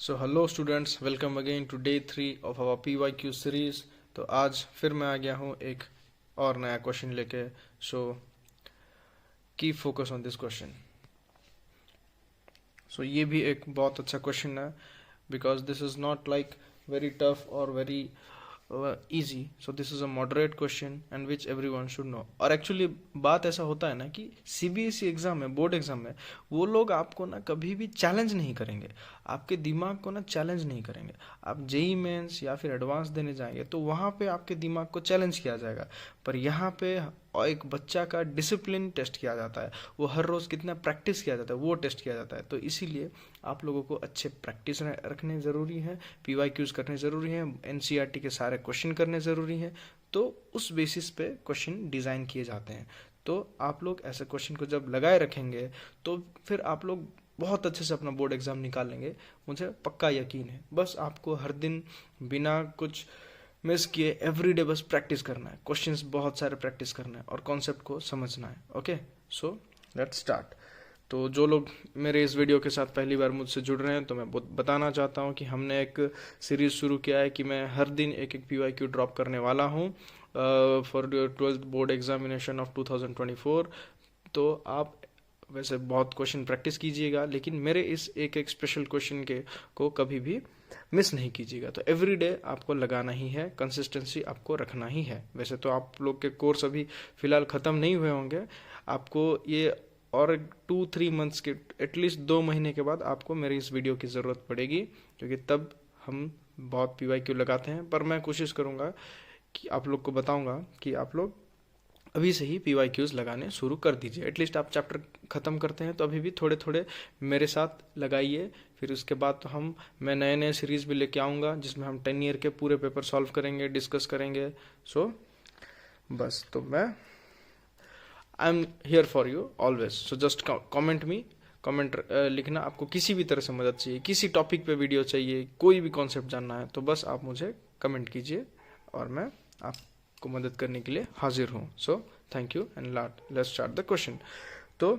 So hello students, welcome again to day 3 of our PYQ series. तो आज फिर मैं आ गया हूँ एक और नया क्वेश्चन लेके। So keep focus on this question. So ये भी एक बहुत अच्छा क्वेश्चन है, because this is not like very tough और very easy. So this is a moderate question and which everyone should know. और एक्चुअली बात ऐसा होता है ना कि CBSE एग्जाम में, बोर्ड एग्जाम में, वो लोग आपको ना कभी भी चैलेंज नहीं करेंगे, आपके दिमाग को ना चैलेंज नहीं करेंगे। आप जेई मेंस या फिर एडवांस देने जाएंगे तो वहाँ पे आपके दिमाग को चैलेंज किया जाएगा, पर यहाँ पे एक बच्चा का डिसिप्लिन टेस्ट किया जाता है, वो हर रोज़ कितना प्रैक्टिस किया जाता है वो टेस्ट किया जाता है। तो इसीलिए आप लोगों को अच्छे प्रैक्टिस रखने ज़रूरी है, PYQs करने ज़रूरी हैं, NCERT के सारे क्वेश्चन करने ज़रूरी हैं। तो उस बेसिस पे क्वेश्चन डिज़ाइन किए जाते हैं। तो आप लोग ऐसे क्वेश्चन को जब लगाए रखेंगे तो फिर आप लोग बहुत अच्छे से अपना बोर्ड एग्ज़ाम निकाल लेंगे, मुझे पक्का यकीन है। बस आपको हर दिन बिना कुछ मिस किए एवरीडे बस प्रैक्टिस करना है, क्वेश्चंस बहुत सारे प्रैक्टिस करना है और कॉन्सेप्ट को समझना है। Okay, so let's start. तो जो लोग मेरे इस वीडियो के साथ पहली बार मुझसे जुड़ रहे हैं तो मैं बताना चाहता हूँ कि हमने एक सीरीज़ शुरू किया है कि मैं हर दिन एक एक PYQ ड्रॉप करने वाला हूँ for your 12th board examination of 2024। तो आप वैसे बहुत क्वेश्चन प्रैक्टिस कीजिएगा, लेकिन मेरे इस एक एक स्पेशल क्वेश्चन के को कभी भी मिस नहीं कीजिएगा। तो एवरीडे आपको लगाना ही है, कंसिस्टेंसी आपको रखना ही है। वैसे तो आप लोग के कोर्स अभी फ़िलहाल ख़त्म नहीं हुए होंगे, आपको ये और 2-3 मंथ्स के एटलीस्ट 2 महीने के बाद आपको मेरी इस वीडियो की ज़रूरत पड़ेगी, क्योंकि तब हम बहुत PYQ लगाते हैं। पर मैं कोशिश करूँगा कि आप लोग को बताऊँगा कि आप लोग अभी से ही PYQs लगाने शुरू कर दीजिए। एटलीस्ट आप चैप्टर ख़त्म करते हैं तो अभी भी थोड़े थोड़े मेरे साथ लगाइए। फिर उसके बाद तो मैं नए नए सीरीज़ भी लेके आऊँगा जिसमें हम 10 ईयर के पूरे पेपर सॉल्व करेंगे, डिस्कस करेंगे। सो बस, तो मैं I am here for you always. So just comment me, comment लिखना। आपको किसी भी तरह से मदद चाहिए, किसी टॉपिक पे वीडियो चाहिए, कोई भी कॉन्सेप्ट जानना है तो बस आप मुझे कमेंट कीजिए और मैं आपको मदद करने के लिए हाजिर हूँ। So thank you and let's start the question. तो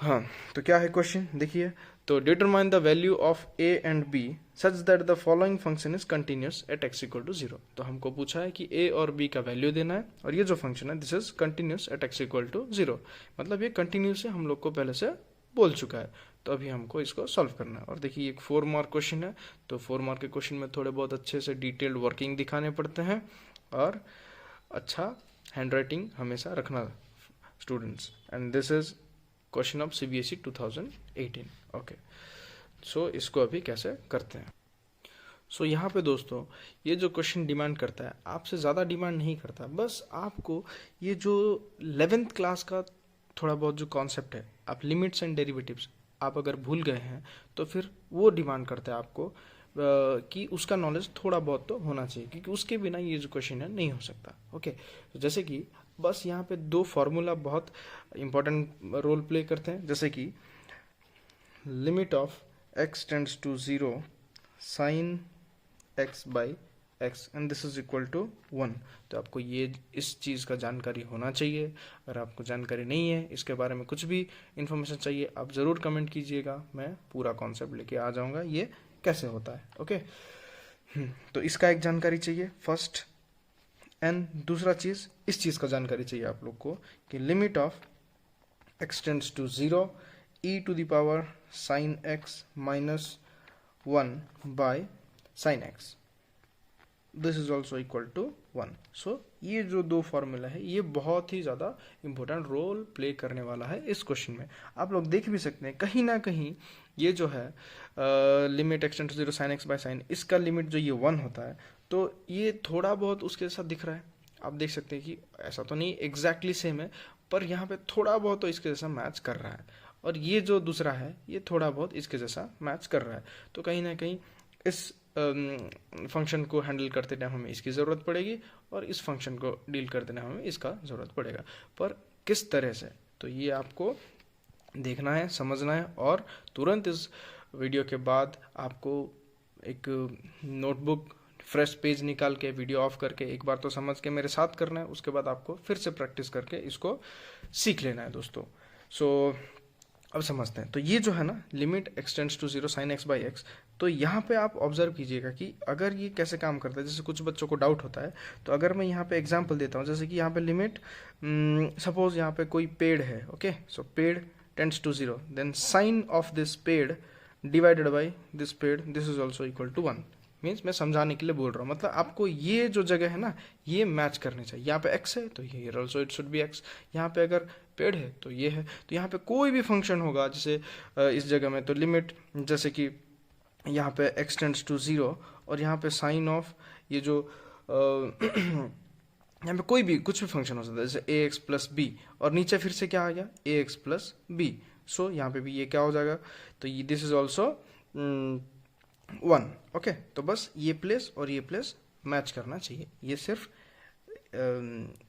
हाँ, तो क्या है क्वेश्चन देखिए। तो determine the value of a and b such that the following function is continuous at x equal to 0। तो हमको पूछा है कि a और b का वैल्यू देना है और ये जो फंक्शन है this is continuous at x equal to 0, मतलब ये कंटिन्यूस है, हम लोग को पहले से बोल चुका है। तो अभी हमको इसको सॉल्व करना है। और देखिए एक 4 मार्क क्वेश्चन है, तो 4 मार्क के क्वेश्चन में थोड़े बहुत अच्छे से डिटेल्ड वर्किंग दिखाने पड़ते हैं और अच्छा हैंड राइटिंग हमेशा रखना students. And this is question of CBSE 2018। Okay, so इसको अभी कैसे करते हैं। सो यहाँ पे दोस्तों ये जो क्वेश्चन डिमांड करता है, आपसे ज़्यादा डिमांड नहीं करता, बस आपको ये जो 11th क्लास का थोड़ा बहुत जो कॉन्सेप्ट है, आप लिमिट्स एंड डेरिवेटिव्स आप अगर भूल गए हैं तो फिर वो डिमांड करता है आपको कि उसका नॉलेज थोड़ा बहुत तो होना चाहिए, क्योंकि उसके बिना ये जो क्वेश्चन है नहीं हो सकता। ओके, तो जैसे कि बस यहाँ पे 2 फार्मूला बहुत इंपॉर्टेंट रोल प्ले करते हैं, जैसे कि limit of x tends to 0 sine x by x and this is equal to 1। तो आपको ये इस चीज़ का जानकारी होना चाहिए। अगर आपको जानकारी नहीं है, इसके बारे में कुछ भी इंफॉर्मेशन चाहिए, आप ज़रूर कमेंट कीजिएगा, मैं पूरा कॉन्सेप्ट लेके आ जाऊँगा ये कैसे होता है। ओके, तो इसका एक जानकारी चाहिए फर्स्ट, एंड दूसरा चीज़ इस चीज़ का जानकारी चाहिए आप लोग को कि limit of x tends to 0 e to the power sine x minus 1 by sine x, this is also equal to 1। सो ये जो 2 फॉर्मूला है ये बहुत ही ज़्यादा इंपॉर्टेंट रोल प्ले करने वाला है इस क्वेश्चन में। आप लोग देख भी सकते हैं कहीं ना कहीं ये जो है limit x tends to 0 sine x by sine, इसका लिमिट जो ये 1 होता है, तो ये थोड़ा बहुत उसके साथ दिख रहा है। आप देख सकते हैं कि ऐसा तो नहीं एग्जैक्टली सेम है, पर यहाँ पे थोड़ा बहुत तो इसके जैसा मैच कर रहा है, और ये जो दूसरा है ये थोड़ा बहुत इसके जैसा मैच कर रहा है। तो कहीं ना कहीं इस फंक्शन को हैंडल करते टाइम हमें इसकी ज़रूरत पड़ेगी और इस फंक्शन को डील करते टाइम हमें इसका ज़रूरत पड़ेगा, पर किस तरह से, तो ये आपको देखना है, समझना है। और तुरंत इस वीडियो के बाद आपको एक नोटबुक फ्रेश पेज निकाल के वीडियो ऑफ करके एक बार तो समझ के मेरे साथ करना है, उसके बाद आपको फिर से प्रैक्टिस करके इसको सीख लेना है दोस्तों। सो अब समझते हैं। तो ये जो है ना limit x tends to zero sine x by x, तो यहाँ पे आप ऑब्जर्व कीजिएगा कि अगर ये कैसे काम करता है। जैसे कुछ बच्चों को डाउट होता है, तो अगर मैं यहाँ पे एग्जांपल देता हूँ, जैसे कि यहाँ पे लिमिट सपोज यहाँ पे कोई पेड़ है, ओके, सो पेड़ tends to zero, then sine of this पेड़ डिवाइडेड बाई दिस पेड़, this is also equal to one. Means मैं समझाने के लिए बोल रहा हूँ, मतलब आपको ये जो जगह है ना ये मैच करनी चाहिए। यहाँ पे x है तो ये also it should be x, यहाँ पे अगर पेड़ है तो ये है। तो यहाँ पे कोई भी फंक्शन होगा जैसे इस जगह में, तो लिमिट जैसे कि यहाँ पे x टेंड्स टू जीरो, और यहाँ पे साइन ऑफ ये जो यहाँ पे कोई भी कुछ भी फंक्शन हो सकता है, जैसे ए एक्स प्लस बी, और नीचे फिर से क्या आ गया ए एक्स प्लस बी, सो यहाँ पे भी ये क्या हो जाएगा, तो ये this is also one. Okay, तो बस ये प्लेस और ये प्लेस मैच करना चाहिए। ये सिर्फ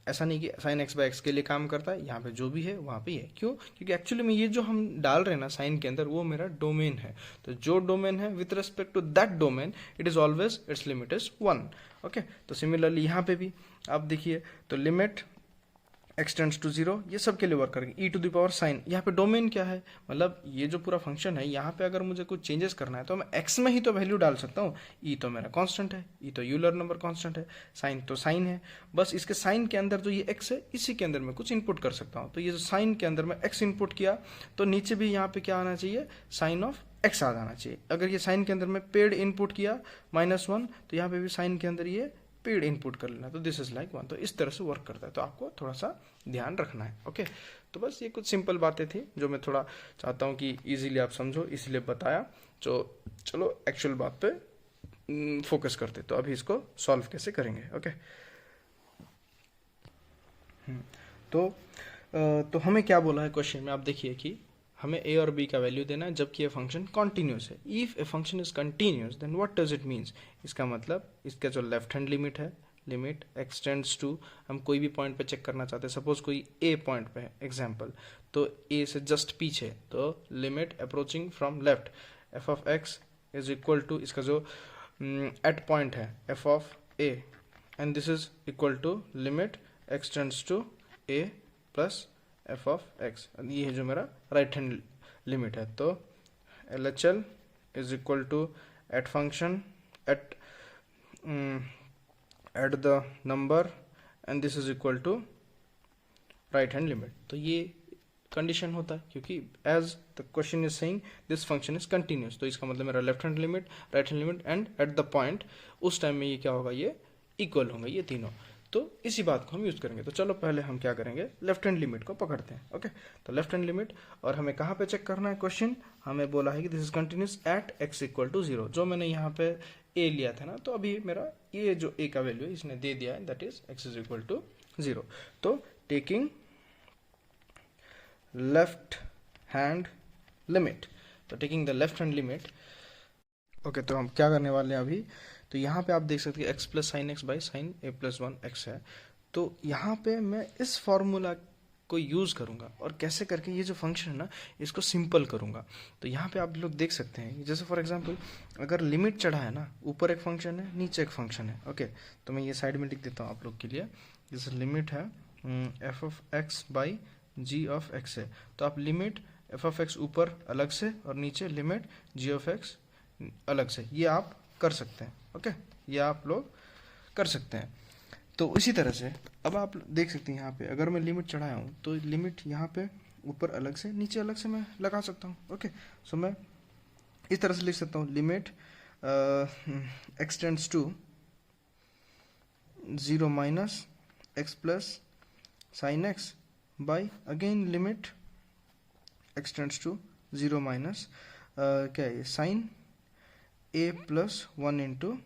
ऐसा नहीं कि साइन एक्स बाई एक्स के लिए काम करता है, यहाँ पे जो भी है वहाँ पे है। क्यों? क्योंकि एक्चुअली में ये जो हम डाल रहे हैं ना साइन के अंदर, वो मेरा डोमेन है। तो जो डोमेन है with respect to that domain it is always its limit is one. Okay, तो सिमिलरली यहाँ पे भी आप देखिए, तो लिमिट एक्सटेंड्स टू जीरो, ये सब के लिए वर्क करेंगे। ई टू द पावर साइन, यहाँ पे डोमेन क्या है, मतलब ये जो पूरा फंक्शन है यहाँ पे अगर मुझे कुछ चेंजेस करना है तो मैं एक्स में ही तो वैल्यू डाल सकता हूँ। ई तो मेरा कांस्टेंट है, ई तो यूलर नंबर कांस्टेंट है, साइन तो साइन है, बस इसके साइन के अंदर जो ये एक्स है इसी के अंदर मैं कुछ इनपुट कर सकता हूँ। तो ये जो साइन के अंदर मैं एक्स इनपुट किया, तो नीचे भी यहाँ पे क्या आना चाहिए, साइन ऑफ एक्स आ जाना चाहिए। अगर ये साइन के अंदर मैं पेड़ इनपुट किया -1, तो यहाँ पे भी साइन के अंदर ये पेड़ इनपुट कर लेना, तो दिस इज लाइक वन। तो इस तरह से वर्क करता है, तो आपको थोड़ा सा ध्यान रखना है। ओके, तो बस ये कुछ सिंपल बातें थी जो मैं थोड़ा चाहता हूँ कि इजीली आप समझो, इसलिए बताया। तो चलो एक्चुअल बात पे फोकस करते। तो अभी इसको सॉल्व कैसे करेंगे। ओके, तो हमें क्या बोला है क्वेश्चन में, आप देखिए कि हमें a और b का वैल्यू देना है जबकि ये फंक्शन कॉन्टिन्यूस है। If a function is continuous then what does it means, इसका मतलब इसका जो लेफ्ट हैंड लिमिट है, लिमिट एक्सटेंड्स टू, हम कोई भी पॉइंट पे चेक करना चाहते हैं, सपोज कोई a पॉइंट पे है एग्जांपल, तो a से जस्ट पीछे, तो limit approaching from left f of x is equal to, इसका जो एट पॉइंट है f of a, and this is equal to limit x tends to a plus f of x, ये है जो मेरा राइट हैंड लिमिट है। तो LHL is equal to at function at the number and this is equal to right hand limit. तो ये condition होता है क्योंकि as the question is saying this function is continuous, तो इसका मतलब मेरा left hand limit, right hand limit and at the point, उस टाइम में ये क्या होगा, ये इक्वल होंगे ये तीनों। तो इसी बात को हम यूज करेंगे। तो चलो पहले हम क्या करेंगे, लेफ्ट हैंड लिमिट को पकड़ते हैं। ओके, तो लेफ्ट हैंड लिमिट, और हमें कहाँ पे चेक करना है, क्वेश्चन हमें बोला है कि this is continuous at x equal to zero. जो मैंने यहाँ पे a लिया था ना, तो अभी मेरा ये जो a का वैल्यू है इसने दे दिया है, that is x is equal to zero. तो टेकिंग लेफ्ट हैंड लिमिट, तो taking the left hand limit, okay, तो हम क्या करने वाले हैं अभी, तो यहाँ पे आप देख सकते हैं x plus sine x by sine a plus one x है। तो यहाँ पे मैं इस फॉर्मूला को यूज़ करूँगा और कैसे करके ये जो फंक्शन है ना इसको सिंपल करूँगा। तो यहाँ पे आप लोग देख सकते हैं, जैसे फॉर एग्जांपल अगर लिमिट चढ़ा है ना, ऊपर एक फंक्शन है नीचे एक फंक्शन है। ओके, तो मैं ये साइड में लिख देता हूँ आप लोग के लिए, जैसे लिमिट है f of x by g of x है, तो आप लिमिट f ऑफ x ऊपर अलग से और नीचे लिमिट g ऑफ x अलग से, ये आप कर सकते हैं। ओके, ये आप लोग कर सकते हैं। तो इसी तरह से अब आप देख सकते हैं यहाँ पे अगर मैं लिमिट चढ़ाया हूँ तो लिमिट यहाँ पे ऊपर अलग से नीचे अलग से मैं लगा सकता हूँ। ओके, सो मैं इस तरह से लिख सकता हूँ, limit x tends to zero minus x plus sine x by again limit x tends to zero minus क्या है sine a plus one into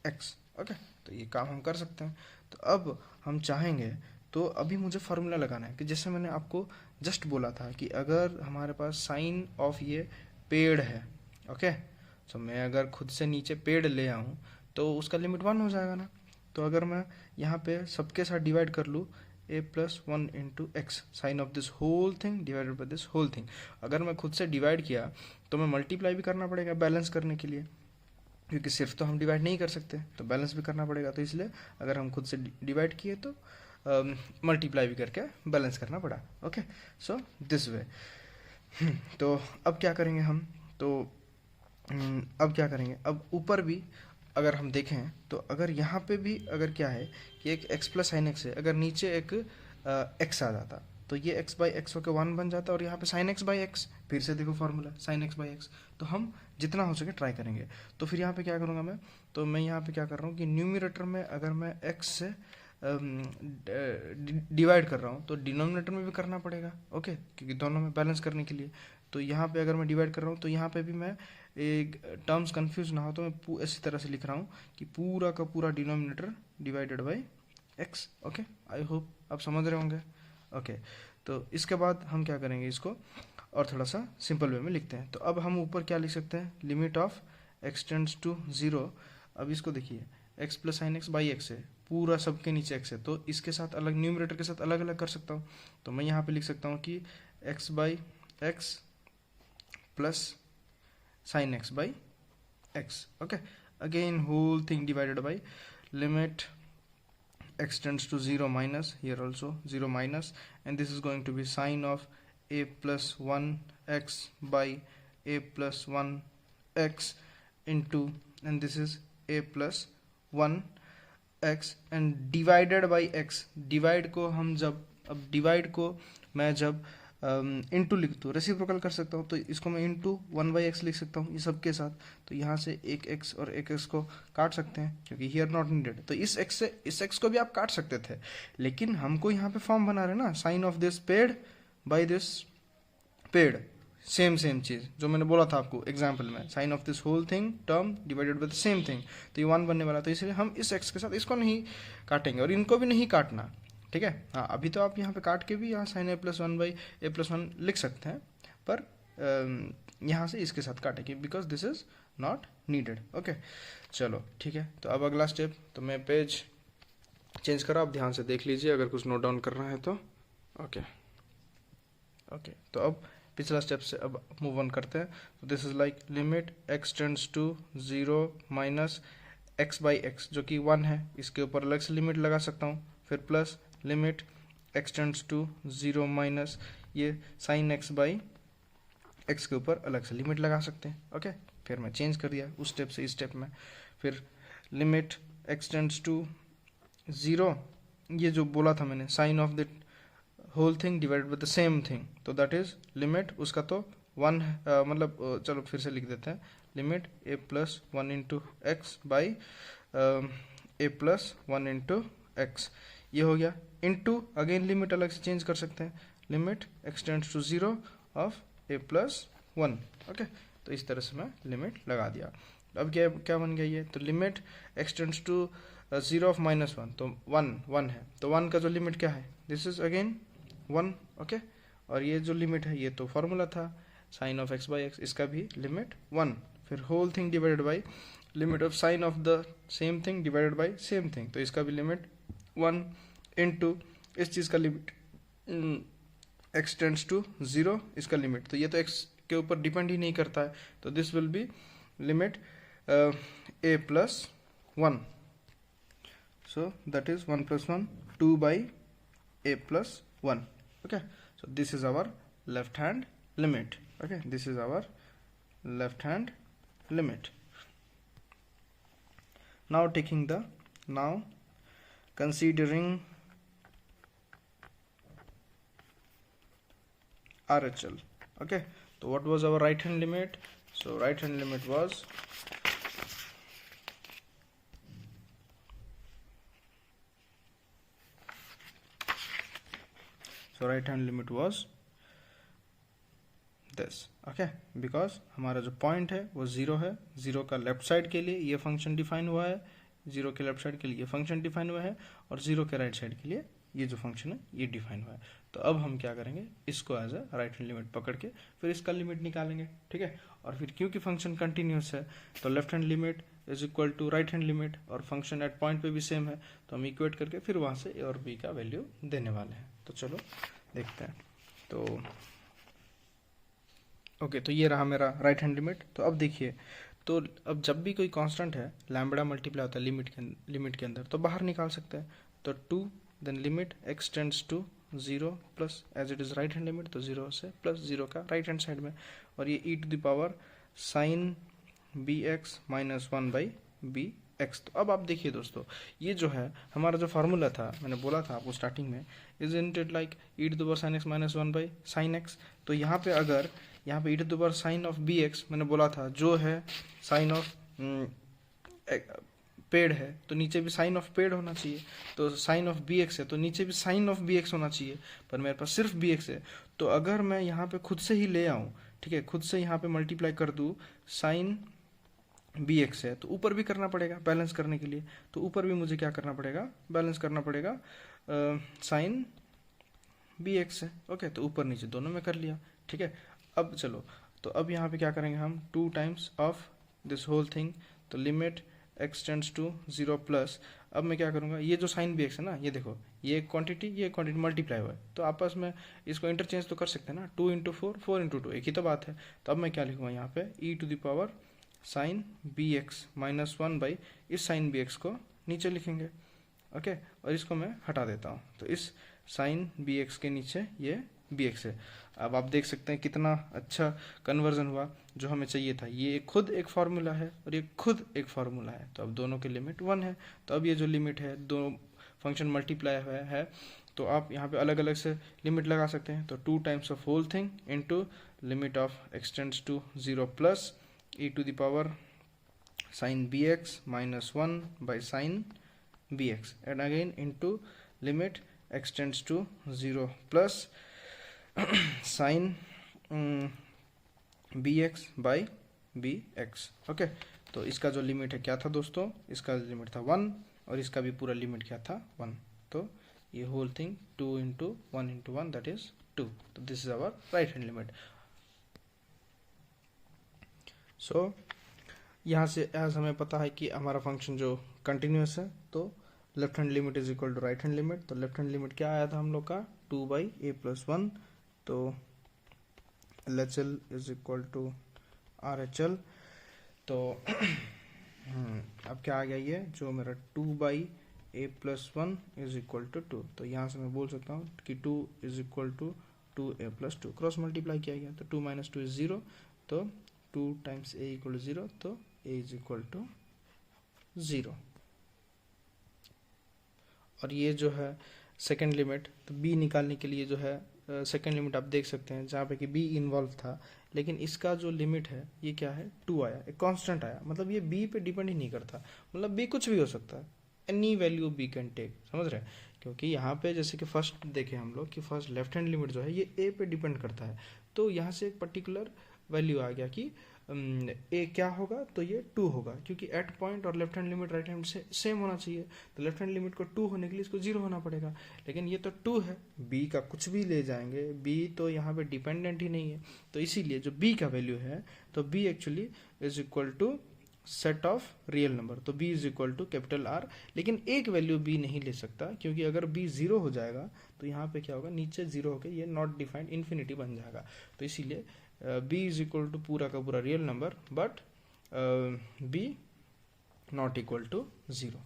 x. Okay, तो ये काम हम कर सकते हैं। तो अब हम चाहेंगे, तो अभी मुझे फार्मूला लगाना है कि जैसे मैंने आपको जस्ट बोला था कि अगर हमारे पास साइन ऑफ ये पेड़ है, ओके, तो मैं अगर खुद से नीचे पेड़ ले आऊँ तो उसका लिमिट वन हो जाएगा ना। तो अगर मैं यहाँ पे सबके साथ डिवाइड कर लूँ a plus one into x, sine of this whole thing divided by this whole thing, अगर मैं खुद से डिवाइड किया तो मैं मल्टीप्लाई भी करना पड़ेगा बैलेंस करने के लिए, क्योंकि सिर्फ तो हम डिवाइड नहीं कर सकते, तो बैलेंस भी करना पड़ेगा। तो इसलिए अगर हम खुद से डिवाइड किए तो मल्टीप्लाई भी करके बैलेंस करना पड़ा। Okay, so this way. तो अब क्या करेंगे हम, तो अब क्या करेंगे, अब ऊपर भी अगर हम देखें तो अगर यहाँ पे भी अगर क्या है कि एक x प्लस साइन एक्स है, अगर नीचे एक x आ जाता तो ये x बाई एक्स होकर 1 बन जाता और यहाँ पे साइन x बाई एक्स, फिर से देखो formula sign x by x. तो हम जितना हो सके ट्राई करेंगे। तो फिर यहाँ पे क्या करूँगा मैं, तो मैं यहाँ पे क्या कर रहा हूँ कि न्यूमिनेटर में अगर मैं x से डिवाइड कर रहा हूँ तो डिनोमिनेटर में भी करना पड़ेगा, ओके, क्योंकि दोनों में बैलेंस करने के लिए। तो यहाँ पे अगर मैं डिवाइड कर रहा हूँ तो यहाँ पे भी मैं एक टर्म्स कंफ्यूज ना हो तो मैं इसी तरह से लिख रहा हूँ कि पूरा का पूरा denominator divided by x, okay. I hope आप समझ रहे होंगे, ओके। तो इसके बाद हम क्या करेंगे, इसको और थोड़ा सा सिंपल वे में लिखते हैं। तो अब हम ऊपर क्या लिख सकते हैं, limit of x tends to zero. अब इसको देखिए, x plus sine x by x है, पूरा सबके नीचे एक्स है, तो इसके साथ अलग, न्यूमरेटर के साथ अलग अलग कर सकता हूँ। तो मैं यहाँ पे लिख सकता हूँ कि x by x plus sine x by x, okay. Again whole thing divided by limit x tends to 0 minus, here also 0 minus, and this is going to be sine of a plus 1x by a plus 1x into, and this is a plus 1x and divided by x। Divide को हम जब, अब divide को मैं जब into लिख दूँ, reciprocal कर सकता हूँ, तो इसको मैं इंटू 1/x लिख सकता हूँ ये सब के साथ। तो यहाँ से एक x और एक x को काट सकते हैं क्योंकि हियर नॉट नीडेड। तो इस x से इस x को भी आप काट सकते थे, लेकिन हमको यहाँ पे फॉर्म बना रहे हैं ना, साइन ऑफ दिस पेड बाई दिस पेड, सेम चीज़ जो मैंने बोला था आपको एग्जाम्पल में, sine of this whole thing term divided by the same thing. तो ये 1 बनने वाला, तो इसलिए हम इस x के साथ इसको नहीं काटेंगे और इनको भी नहीं काटना, ठीक है। हाँ, अभी तो आप यहाँ पे काट के भी यहाँ sine a plus 1 by a plus 1 लिख सकते हैं, पर यहाँ से इसके साथ काटेंगे because this is not needed, okay. चलो ठीक है, तो अब अगला स्टेप, तो मैं पेज चेंज करा, आप ध्यान से देख लीजिए अगर कुछ नोट डाउन करना है तो, ओके ओके। तो अब पिछला स्टेप से अब मूव ऑन करते हैं। तो this is like limit x tends to 0 minus x by x जो कि 1 है, इसके ऊपर अलग से लिमिट लगा सकता हूँ, फिर plus limit x tends to 0 minus ये साइन x बाई एक्स के ऊपर अलग से लिमिट लगा सकते हैं, ओके। फिर मैं चेंज कर दिया उस स्टेप से इस स्टेप में, फिर लिमिट x टेंड्स टू 0, ये जो बोला था मैंने sine of the whole thing divided by the same thing, तो दैट इज लिमिट उसका तो 1 मतलब चलो फिर से लिख देते हैं, limit a plus 1 into x by a plus 1 into x, ये हो गया, इंटू अगेन लिमिट अलग से चेंज कर सकते हैं, limit x tends to 0 of a plus 1, okay. तो इस तरह से मैं लिमिट लगा दिया। अब क्या क्या बन गया ये, तो limit x tends to 0 of minus 1, तो 1 है, तो 1 का जो लिमिट क्या है, दिस इज अगेन 1, ओके। और ये जो लिमिट है ये तो फॉर्मूला था sine of x by x, इसका भी लिमिट 1, फिर whole thing divided by limit of sine of the same thing divided by same thing, तो इसका भी लिमिट 1 इंटू इस चीज़ का लिमिट x टेंड्स टू 0, इसका लिमिट, तो ये तो x के ऊपर डिपेंड ही नहीं करता है, तो this will be limit a plus 1, so that is 1 plus 1 2 by a plus 1, okay। So this is our left hand limit, okay, this is our left hand limit। Now taking the, now considering RHL, okay। So what was our right hand limit, so right hand limit was right hand limit was this, okay, because हमारा जो point है वो 0 है, 0 का left side के लिए ये function define हुआ है, 0 के लेफ्ट साइड के लिए ये फंक्शन डिफाइन हुआ है, और 0 के राइट साइड के लिए ये जो फंक्शन है ये डिफाइन हुआ है। तो अब हम क्या करेंगे, इसको as a right hand limit पकड़ के फिर इसका लिमिट निकालेंगे, ठीक है। और फिर क्योंकि फंक्शन कंटिन्यूस है तो left hand limit is equal to right hand limit, और फंक्शन एट पॉइंट पे भी सेम है, तो हम इक्वेट करके फिर वहाँ से ए और बी का वैल्यू देने वाले हैं। तो चलो देखते हैं। तो ओके, तो ये रहा मेरा राइट हैंड लिमिट। तो अब देखिए, तो अब जब भी कोई कांस्टेंट है लैम्बडा मल्टीप्लाई होता है लिमिट के अंदर, तो बाहर निकाल सकते हैं। तो 2 then limit x tends to zero plus as it is right hand limit, तो जीरो से प्लस जीरो का राइट हैंड साइड में, और ये e⁻ sine b x minus one by b x. तो अब आप देखिए दोस्तों, ये जो है हमारा जो फार्मूला था, मैंने बोला था आपको स्टार्टिंग में, is it like e⁻ sine x minus one by sine x. तो यहाँ पे अगर यहाँ पे e⁻ sine of b x मैंने बोला था जो है साइन ऑफ पेड़ है, तो नीचे भी साइन ऑफ पेड़ होना चाहिए। तो साइन ऑफ बी एक्स है तो नीचे भी साइन ऑफ बी एक्स होना चाहिए, पर मेरे पास सिर्फ बी एक्स है। तो अगर मैं यहाँ पे खुद से ही ले आऊँ, ठीक है, खुद से यहाँ पे मल्टीप्लाई कर दूँ, साइन बी एक्स है तो ऊपर भी करना पड़ेगा बैलेंस करने के लिए, तो ऊपर भी मुझे क्या करना पड़ेगा, बैलेंस करना पड़ेगा, साइन बी एक्स है। ओके, तो ऊपर नीचे दोनों में कर लिया, ठीक है। अब चलो, तो अब यहाँ पे क्या करेंगे हम, 2 times of this whole thing, तो limit x tends to 0 plus. अब मैं क्या करूँगा, ये जो साइन बी एक्स है ना, ये देखो, ये क्वांटिटी मल्टीप्लाई हुआ है, तो आपस में इसको इंटरचेंज तो कर सकते हैं ना, 2 इंटू 4, 4 इंटू 2, एक ही तो बात है। तो अब मैं क्या लिखूँगा यहाँ पे, e⁻ sine b x minus one by, इस साइन बी एक्स को नीचे लिखेंगे, ओके, और इसको मैं हटा देता हूँ, तो इस साइन बी एक्स के नीचे ये बी एक्स है। अब आप देख सकते हैं कितना अच्छा कन्वर्जन हुआ जो हमें चाहिए था। ये खुद एक फार्मूला है और ये खुद एक फार्मूला है, तो अब दोनों की लिमिट 1 है। तो अब ये जो लिमिट है, दो फंक्शन मल्टीप्लाई हुआ है, तो आप यहाँ पे अलग अलग से लिमिट लगा सकते हैं। तो 2 times of whole thing into limit of x tends to 0 plus e⁻ sine b x minus one by sine b x, and again into limit x tends to 0 plus sine b x by b x. Okay, तो इसका जो limit है क्या था दोस्तों, इसका limit था 1 और इसका भी पूरा लिमिट क्या था 1। तो ये whole thing 2 into 1 into 1 that is 2। तो this is our right hand limit. So यहाँ से एज हमें पता है कि हमारा फंक्शन जो कंटिन्यूस है, तो left hand limit is equal to right hand limit. तो लेफ्ट हैंड लिमिट क्या आया था हम लोग का, 2 बाई ए प्लस 1। तो LHL is equal to RHL। तो अब क्या आ गया, ये जो मेरा 2 by a plus 1 is equal to 2। तो यहाँ से मैं बोल सकता हूँ कि 2 is equal to 2a plus 2, cross multiply किया गया, तो 2 माइनस 2 इज 0, तो 2 टाइम्स a इक्वल टू 0, तो a इज इक्वल टू 0। और ये जो है सेकेंड लिमिट, तो b निकालने के लिए जो है सेकेंड लिमिट आप देख सकते हैं जहाँ पे कि b इन्वॉल्व था, लेकिन इसका जो लिमिट है ये क्या है, 2 आया, एक कांस्टेंट आया, मतलब ये b पे डिपेंड ही नहीं करता, मतलब b कुछ भी हो सकता है, any value b can take, समझ रहे हैं। क्योंकि यहाँ पे जैसे कि फर्स्ट देखें हम लोग कि फर्स्ट लेफ्ट हैंड लिमिट जो है ये a पे डिपेंड करता है, तो यहाँ से एक पर्टिकुलर वैल्यू आ गया कि ए क्या होगा, तो ये 2 होगा, क्योंकि एट पॉइंट और left hand limit right hand से सेम होना चाहिए। तो लेफ्ट हैंड लिमिट को 2 होने के लिए इसको 0 होना पड़ेगा, लेकिन ये तो 2 है, b का कुछ भी ले जाएंगे, b तो यहाँ पे डिपेंडेंट ही नहीं है, तो इसीलिए जो b का वैल्यू है, तो b actually is equal to set of real number, तो b is equal to capital R। लेकिन एक वैल्यू b नहीं ले सकता, क्योंकि अगर b 0 हो जाएगा तो यहाँ पे क्या होगा, नीचे 0 होकर ये नॉट डिफाइंड इन्फिनिटी बन जाएगा। तो इसीलिए b इज इक्वल टू पूरा का पूरा real number, but b not equal to 0।